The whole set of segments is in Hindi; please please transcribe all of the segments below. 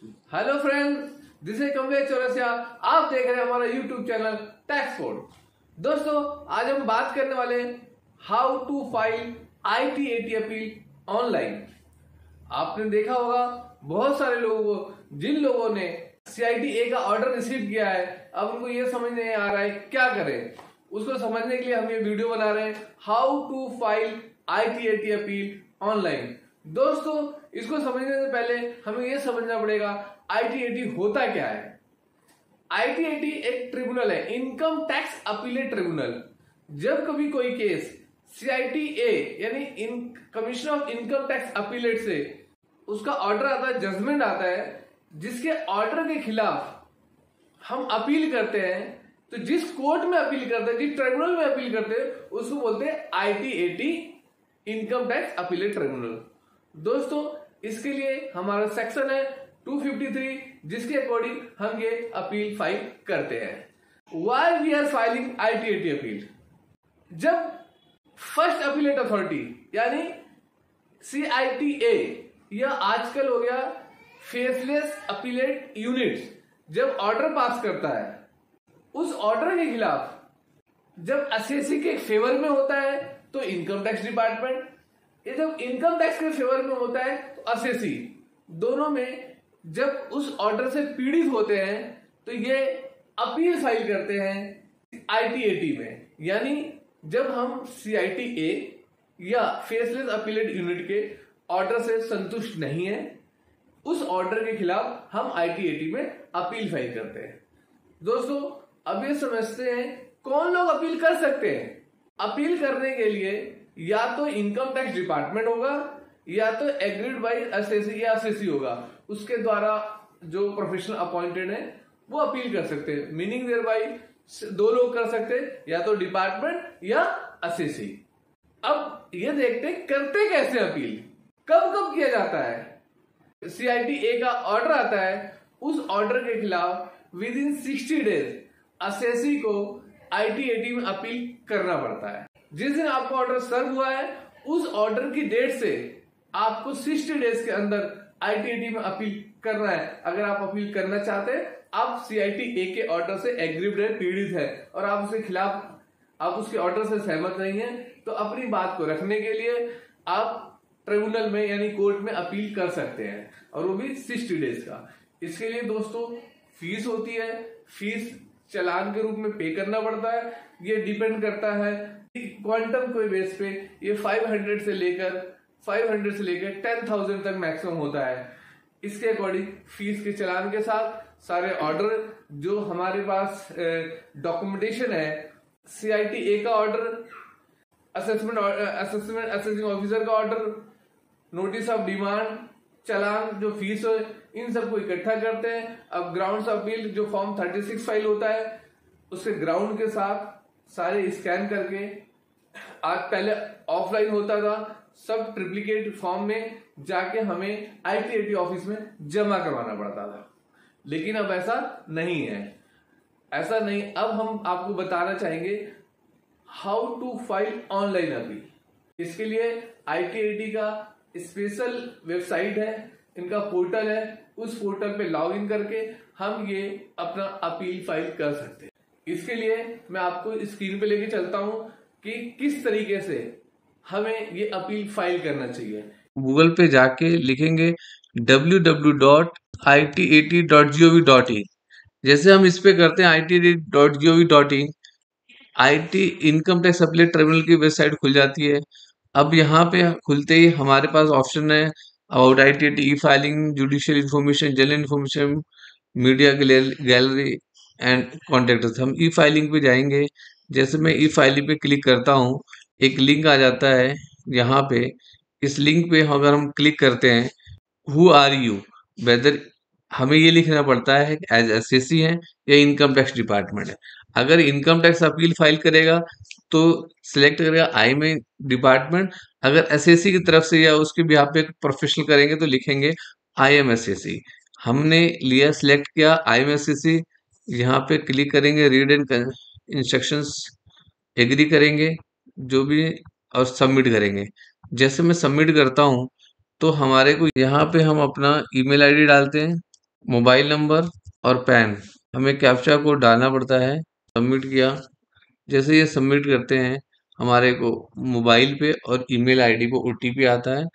Hello friend, this is Kamlesh Chaurasia. आप देख रहे हैं हमारा यूट्यूब चैनल टैक्स कोड। दोस्तों, आज हम बात करने वाले हैं how to file IT/AT appeal online. आपने देखा होगा बहुत सारे लोगों को, जिन लोगों ने CITA का ऑर्डर रिसीव किया है, अब उनको ये समझ नहीं आ रहा है क्या करें। उसको समझने के लिए हम ये वीडियो बना रहे हैं, how to file IT/AT appeal online. दोस्तों, इसको समझने से पहले हमें यह समझना पड़ेगा IT/AT होता क्या है। IT/AT एक ट्रिब्यूनल है, इनकम टैक्स अपीलेट ट्रिब्यूनल। जब कभी कोई केस CITA यानी commission of income tax appellate से उसका ऑर्डर आता है, जजमेंट आता है, जिसके ऑर्डर के खिलाफ हम अपील करते हैं, तो जिस कोर्ट में अपील करते हैं, जिस ट्रिब्यूनल में अपील करते हैं, उसको बोलते हैं IT/AT income tax appellate tribunal. दोस्तों, इसके लिए हमारा सेक्शन है 253, जिसके अकॉर्डिंग हम ये अपील फाइल करते हैं। Why we are filing IT/AT appeal? जब फर्स्ट अपीलेट अथॉरिटी यानी CITA या आजकल हो गया फेसलेस अपीलेट यूनिट्स जब ऑर्डर पास करता है, उस ऑर्डर के खिलाफ जब असेसी के फेवर में होता है तो इनकम टैक्स डिपार्टमेंट, ये जब इनकम टैक्स के फेवर में होता है तो असेसी, दोनों में जब उस ऑर्डर से पीड़ित होते हैं तो ये अपील फाइल करते हैं IT/AT में। यानी जब हम CITA या फेसलेस अपीलेट यूनिट के ऑर्डर से संतुष्ट नहीं है, उस ऑर्डर के खिलाफ हम IT/AT में अपील फाइल करते हैं। दोस्तों, अब ये समझते हैं कौन लोग अपील कर सकते हैं। अपील करने के लिए या तो इनकम टैक्स डिपार्टमेंट होगा या तो एग्रीड बाई असेसी या असेसी होगा, उसके द्वारा जो प्रोफेशनल अपॉइंटेड है वो अपील कर सकते हैं। मीनिंग देयर बाई दो लोग कर सकते हैं, या तो डिपार्टमेंट या असेसी। अब ये देखते हैं करते कैसे अपील, कब कब किया जाता है। CITA का ऑर्डर आता है, उस ऑर्डर के खिलाफ विद इन 60 डेज असेसी को IT/AT में अपील करना पड़ता है। जिस दिन आपका ऑर्डर सर्व हुआ है, उस ऑर्डर की डेट से आपको 60 डेज के अंदर IT/AT में अपील करना है। अगर आप अपील करना चाहते हैं, आप CITA के ऑर्डर से एग्रीड है, पीड़ित है, और आप उसके खिलाफ, आप उसके ऑर्डर से सहमत नहीं है, तो अपनी बात को रखने के लिए आप ट्रिब्यूनल में यानी कोर्ट में अपील कर सकते हैं, और वो भी 60 डेज का। इसके लिए दोस्तों फीस होती है, फीस चालान के रूप में पे करना पड़ता है। ये डिपेंड करता है क्वांटम के बेस पे, ये 500 से लेकर 10,000 तक मैक्सिमम होता है। इसके अकॉर्डिंग फीस के चालान के साथ सारे ऑर्डर, जो हमारे पास डॉक्यूमेंटेशन है, CITA का ऑर्डर, असेसिंग ऑफिसर का ऑर्डर, नोटिस ऑफ डिमांड, चालान, जो फीस है, इन सबको इकट्ठा करते हैं। अब ग्राउंड्स ऑफ अपील जो फॉर्म 36 फाइल होता है, उसके ग्राउंड के साथ सारे स्कैन करके, आज पहले ऑफलाइन होता था, सब ट्रिप्लिकेट फॉर्म में जाके हमें IT/AT ऑफिस में जमा करवाना पड़ता था। लेकिन अब ऐसा नहीं है, ऐसा नहीं। अब हम आपको बताना चाहेंगे how to file online appeal. इसके लिए IT/AT का स्पेशल वेबसाइट है, इनका पोर्टल है, उस पोर्टल पे लॉगिन करके हम ये अपना अपील फाइल कर सकते हैं। इसके लिए मैं आपको स्क्रीन पे लेके चलता हूं कि किस तरीके से हमें ये अपील फाइल करना चाहिए। गूगल पे जाके लिखेंगे www.IT/AT.gov.in। जैसे हम इस पे करते हैं IT/AT.gov.in, IT income tax appellate tribunal की वेबसाइट खुल जाती है। अब यहाँ पे खुलते ही हमारे पास ऑप्शन है about IT/AT, E filing, judicial information, general information, media gallery and contact. हम ई फाइलिंग पे जाएंगे। जैसे मैं ई फाइलिंग पे क्लिक करता हूँ, एक लिंक आ जाता है यहाँ पे। इस लिंक पे अगर हम क्लिक करते हैं, हु आर यू, वेदर, हमें ये लिखना पड़ता है एज एसएससी है या इनकम टैक्स डिपार्टमेंट है। अगर इनकम टैक्स अपील फाइल करेगा तो सिलेक्ट करेगा आई में डिपार्टमेंट। अगर एसएससी की तरफ से या उसके भी आप एक प्रोफेशनल करेंगे तो लिखेंगे आई एम एसएससी। हमने लिया, सिलेक्ट किया आई एम एसएससी। यहाँ पे क्लिक करेंगे, रीड एंड इंस्ट्रक्शंस, एग्री करेंगे जो भी, और सबमिट करेंगे। जैसे मैं सबमिट करता हूँ तो हमारे को यहाँ पे हम अपना ईमेल आईडी डालते हैं, मोबाइल नंबर और पैन, हमें कैप्चा कोड डालना पड़ता है। सबमिट किया। जैसे ये सबमिट करते हैं, हमारे को मोबाइल पे और ईमेल आईडी पे ओटीपी आता है,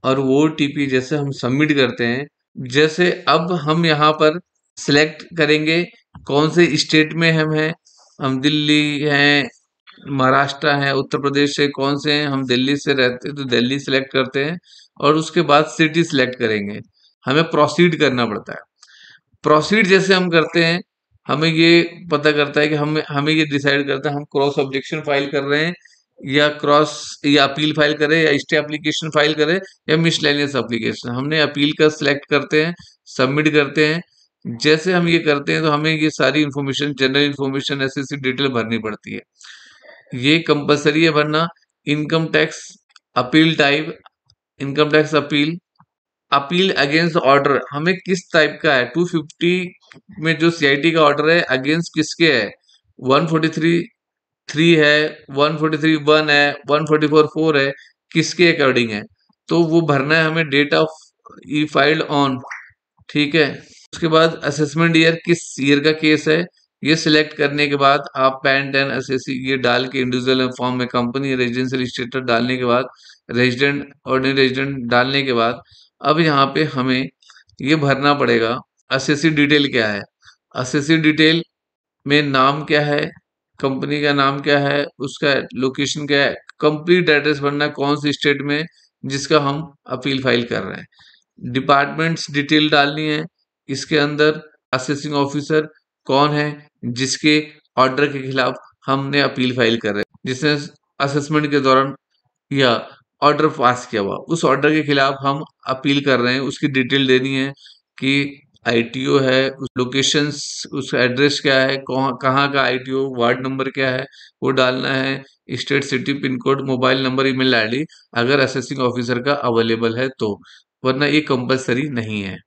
और वो ओटीपी जैसे हम सबमिट करते हैं, जैसे अब हम यहाँ पर सिलेक्ट करेंगे कौन से स्टेट में हम हैं। हम दिल्ली हैं, महाराष्ट्र हैं, उत्तर प्रदेश से कौन से हैं। हम दिल्ली से रहते हैं तो दिल्ली सिलेक्ट करते हैं, और उसके बाद सिटी सिलेक्ट करेंगे। हमें प्रोसीड करना पड़ता है। प्रोसीड जैसे हम करते हैं, हमें ये पता करता है कि हमें हमें ये डिसाइड करता है हम क्रॉस ऑब्जेक्शन फाइल कर रहे हैं, या अपील फाइल करें, या स्टे एप्लीकेशन फाइल करें, या मिसलेनियस एप्लीकेशन। हमने अपील का सिलेक्ट करते हैं, सबमिट करते हैं। जैसे हम ये करते हैं तो हमें ये सारी information, general information, SSC detail भरनी पड़ती है। ये कंपलसरी है भरना। Income tax appeal type, income tax appeal, appeal against order हमें किस टाइप का है। 250 में जो सीआईटी का ऑर्डर है, अगेंस्ट किसके है। 143(3) है, 143(1) है, 144(4) है, किसके अकॉर्डिंग है। तो वो भरना है हमें। Date of e filed on, ठीक है। उसके बाद असेसमेंट ईयर, किस ईयर का केस है, ये सिलेक्ट करने के बाद आप पैन 10 एसएससी ये डाल के, इंडिविजुअल फॉर्म में कंपनी रेजिडेंशियल स्टेटस डालने के बाद, रेजिडेंट ऑर्डिनरी रेजिडेंट डालने के बाद, अब यहाँ पे हमें ये भरना पड़ेगा एसएससी डिटेल क्या है। एसएससी डिटेल में नाम क्या है, कंपनी का नाम क्या है, उसका लोकेशन क्या है, कंप्लीट एड्रेस भरना है, कौन सी स्टेट में जिसका हम अपील फाइल कर रहे हैं। डिपार्टमेंट्स डिटेल डालनी है। इसके अंदर असेसिंग ऑफिसर कौन है जिसके ऑर्डर के खिलाफ हमने अपील फाइल कर रहे हैं, जिसने असेसमेंट के दौरान या ऑर्डर पास किया हुआ, उस ऑर्डर के खिलाफ हम अपील कर रहे हैं, उसकी डिटेल देनी है कि आईटीओ है, उस लोकेशंस, उसका एड्रेस क्या है, कहाँ का आईटीओ, वार्ड नंबर क्या है, वो डालना है। State, city, pin code, mobile number, email ID, अगर असेसिंग ऑफिसर का अवेलेबल है तो, वरना ये कंपलसरी नहीं है।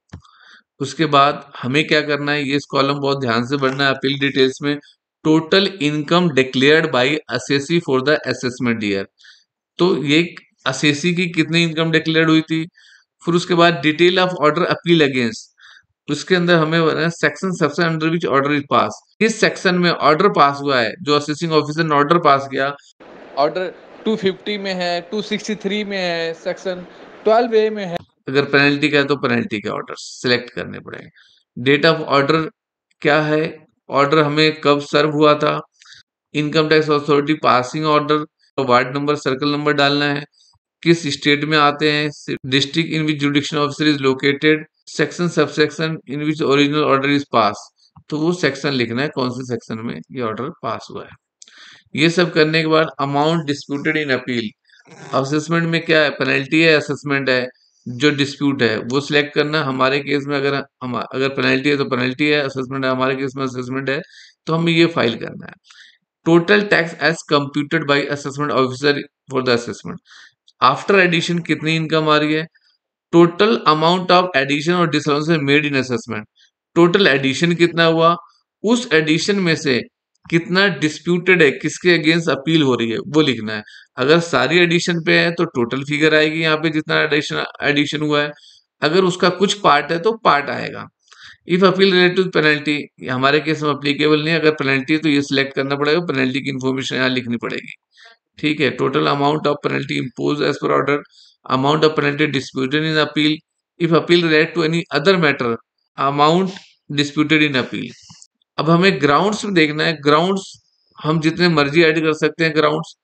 उसके बाद हमें क्या करना है, ये इस कॉलम बहुत ध्यान से पढ़ना है। अपील डिटेल्स में total income declared by assessee for the assessment year, तो ये असेसी की कितनी इनकम डिक्लेयर्ड हुई थी। फिर उसके बाद detail of order appeal against, उसके अंदर हमें सेक्शन सबसे under which order is pass, किस सेक्शन में ऑर्डर पास हुआ है, जो असेसिंग ऑफिसर ने ऑर्डर पास किया। ऑर्डर 250 में है, 263 में है, सेक्शन 12A में है। अगर पेनल्टी का है तो पेनल्टी के ऑर्डर सिलेक्ट करने पड़ेंगे। डेट ऑफ ऑर्डर क्या है, ऑर्डर हमें कब सर्व हुआ था। Income tax authority passing order, ward number, circle number डालना है, किस स्टेट में आते हैं, district in which जुडिक्शन officer is located, section subsection in which original order is pass, तो वो सेक्शन लिखना है कौन से सेक्शन में ये ऑर्डर पास हुआ है। ये सब करने के बाद amount disputed in appeal, assessment में क्या है, पेनल्टी है, असेसमेंट है, जो डिस्प्यूट है वो सिलेक्ट करना। हमारे केस में अगर पेनल्टी है तो पेनल्टी है, असेसमेंट है, हमारे केस में असेसमेंट है, तो हमें ये फाइल करना है। Total tax as computed by assessment officer for the assessment, after addition कितनी इनकम आ रही है। टोटल अमाउंट ऑफ एडिशन और disallowance made in assessment, total addition कितना हुआ, उस एडिशन में से कितना डिस्प्यूटेड है, किसके अगेंस्ट अपील हो रही है, वो लिखना है। अगर सारी एडिशन पे है तो टोटल फिगर आएगी यहाँ पे जितना एडिशन हुआ है। अगर उसका कुछ पार्ट है तो पार्ट आएगा। If appeal related to penalty, हमारे केस में अप्लीकेबल नहीं है। अगर पेनल्टी है तो ये सिलेक्ट करना पड़ेगा, पेनल्टी की इन्फॉर्मेशन यहाँ लिखनी पड़ेगी, ठीक है। Total amount of penalty impose as per order, amount of penalty disputed in appeal, if appeal relate to any other matter, amount disputed in appeal. अब हमें ग्राउंड्स में देखना है। ग्राउंड्स हम जितने मर्जी ऐड कर सकते हैं ग्राउंड्स।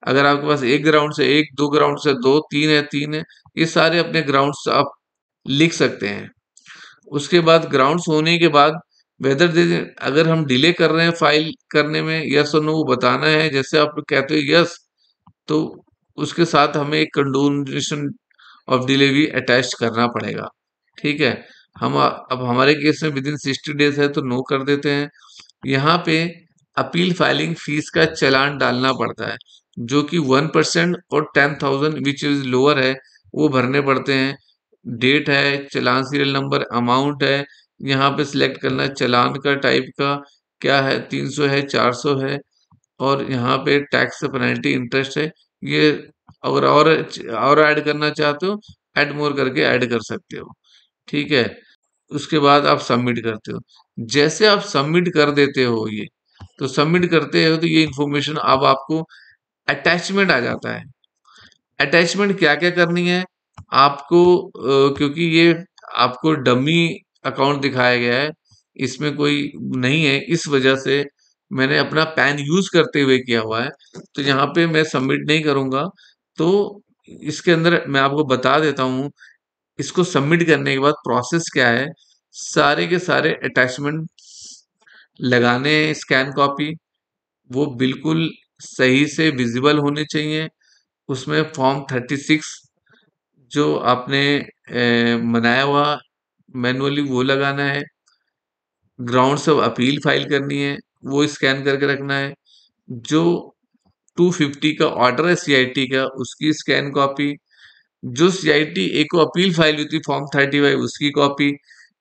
अगर आपके पास एक ग्राउंड से एक, दो ग्राउंड से दो, तीन है तीन है, ये सारे अपने ग्राउंड्स आप लिख सकते हैं। उसके बाद ग्राउंड्स होने के बाद वेदर दे, अगर हम डिले कर रहे हैं फाइल करने में, यस और नो वो बताना है। जैसे आप कहते हो यस, तो उसके साथ हमें एक कंडोनेशन ऑफ डिले भी अटैच करना पड़ेगा, ठीक है। हम अब हमारे केस में विद इन 60 डेज है तो नो कर देते हैं। यहाँ पे अपील फाइलिंग फीस का चालान डालना पड़ता है, जो कि 1% और 10,000 विच इज लोअर है, वो भरने पड़ते हैं। डेट है, चालान सीरियल नंबर, अमाउंट है, यहाँ पे सिलेक्ट करना है चालान का टाइप का क्या है, 300 है, 400 है, और यहाँ पे टैक्स पेनल्टी इंटरेस्ट है। ये अगर और ऐड करना चाहते हो, ऐड मोर करके ऐड कर सकते हो, ठीक है। उसके बाद आप सबमिट करते हो। जैसे आप सबमिट कर देते हो ये, तो सबमिट करते हो तो ये इन्फॉर्मेशन अब आपको अटैचमेंट आ जाता है। अटैचमेंट क्या-क्या करनी है आपको, क्योंकि ये आपको डमी अकाउंट दिखाया गया है, इसमें कोई नहीं है, इस वजह से मैंने अपना पैन यूज़ करते हुए किया हुआ है, तो यहाँ पे मैं सबमिट नहीं करूँगा। तो इसके अंदर मैं आपको बता देता हूँ, इसको सबमिट करने के बाद प्रोसेस क्या है, सारे के सारे अटैचमेंट लगाने हैं, स्कैन कॉपी, वो बिल्कुल सही से विज़िबल होने चाहिए। उसमें फॉर्म 36 जो आपने बनाया हुआ मैनुअली वो लगाना है, ग्राउंड्स ऑफ अपील फाइल करनी है, वो स्कैन करके रखना है, जो 250 का ऑर्डर है सीआईटी का उसकी स्कैन कॉपी, जो सीआईटी ए को अपील फाइल हुई थी फॉर्म 35 उसकी कॉपी,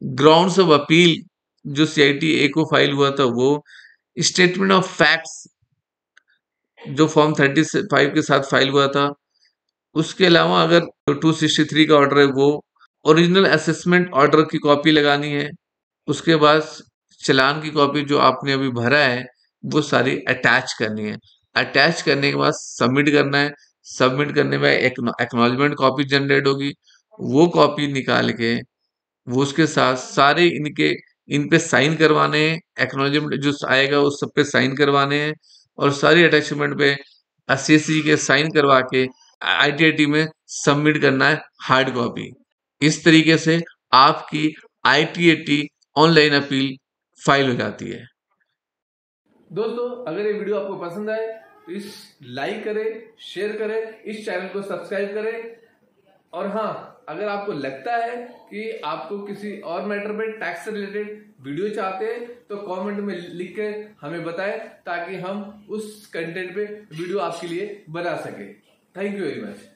ग्राउंड्स ऑफ अपील जो सीआईटी ए को फाइल हुआ था वो, स्टेटमेंट ऑफ फैक्ट्स जो फॉर्म 35 के साथ फाइल हुआ था, उसके अलावा अगर 263 का ऑर्डर है वो, ओरिजिनल असेसमेंट ऑर्डर की कॉपी लगानी है, उसके बाद चालान की कॉपी जो आपने अभी भरा है वो सारी अटैच करनी है। अटैच करने के बाद सबमिट करना है। सबमिट करने में एक्नॉलेजमेंट कॉपी जनरेट होगी, वो कॉपी निकाल के वो उसके साथ सारे इनके इन पे साइन करवाने हैं, एक्नॉलेजमेंट जो आएगा उस सब पे साइन करवाने हैं और सारी अटैचमेंट पे सीसी के साइन करवा के आईटीआईटी में सबमिट करना है हार्ड कॉपी। इस तरीके से आपकी आईटीएटी ऑनलाइन अपील फाइल हो जाती है। दोस्तों अगर ये वीडियो आपको पसंद आए तो इस लाइक करें, शेयर करें, इस चैनल को सब्सक्राइब करें। और हाँ, अगर आपको लगता है कि आपको किसी और मैटर में टैक्स से रिलेटेड वीडियो चाहते हैं तो कमेंट में लिख के हमें बताएं ताकि हम उस कंटेंट पे वीडियो आपके लिए बना सके। Thank you very much.